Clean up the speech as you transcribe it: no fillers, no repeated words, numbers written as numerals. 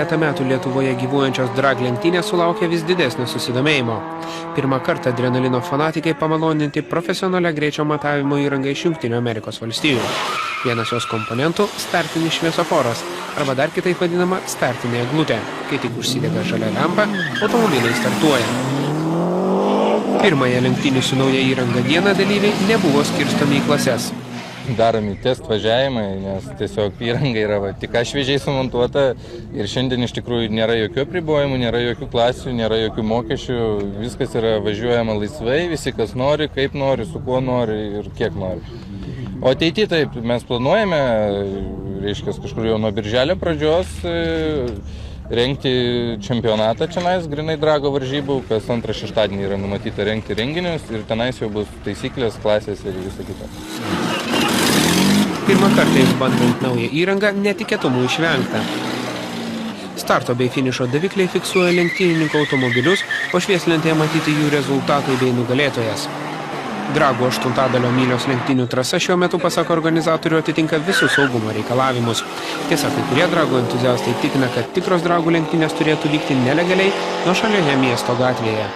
trejetą metų Lietuvoje gyvuojančios drag lenktynės sulaukia vis didesnio susidomėjimo. Pirmą kartą adrenalino fanatikai pamaloninti profesionalią greičio matavimo įrangą iš Jungtinių Amerikos valstijų. Vienas jos komponentų – startinis šviesoforas, arba dar kitaip vadinama startinė eglutė. Kai tik užsidega žalia lempa, automobiliai startuoja. Pirmąją lenktynių su nauja įranga dieną dalyviai nebuvo skirstomi į klases. Daromi test važiavimai, nes tiesiog įranga yra tik šviežiai sumontuota ir šiandien iš tikrųjų nėra jokių apribojimų, nėra jokių klasių, nėra jokių mokesčių, viskas yra važiuojama laisvai, visi kas nori, kaip nori, su kuo nori ir kiek nori. O ateityje taip, mes planuojame, reiškia, kažkur jau nuo birželio pradžios rengti čempionatą čionais, grinai drago varžybų, kas antrą šeštadienį yra numatyta rengti renginius ir tenais jau bus taisyklės, klasės ir visą kitą. Pirmą kartą išbandant naują įrangą netikėtumų išvengta. Starto bei finišo davikliai fiksuoja lenktynininkų automobilius, o švieslentėje matyti jų rezultatai bei nugalėtojas. Dragų 8 mylios lenktynių trasa šiuo metu, pasak organizatorių, atitinka visus saugumo reikalavimus. Tiesa, kai kurie dragų entuziastai tikina, kad tikros dragų lenktynės turėtų vykti nelegaliai nuošalioje miesto gatvėje.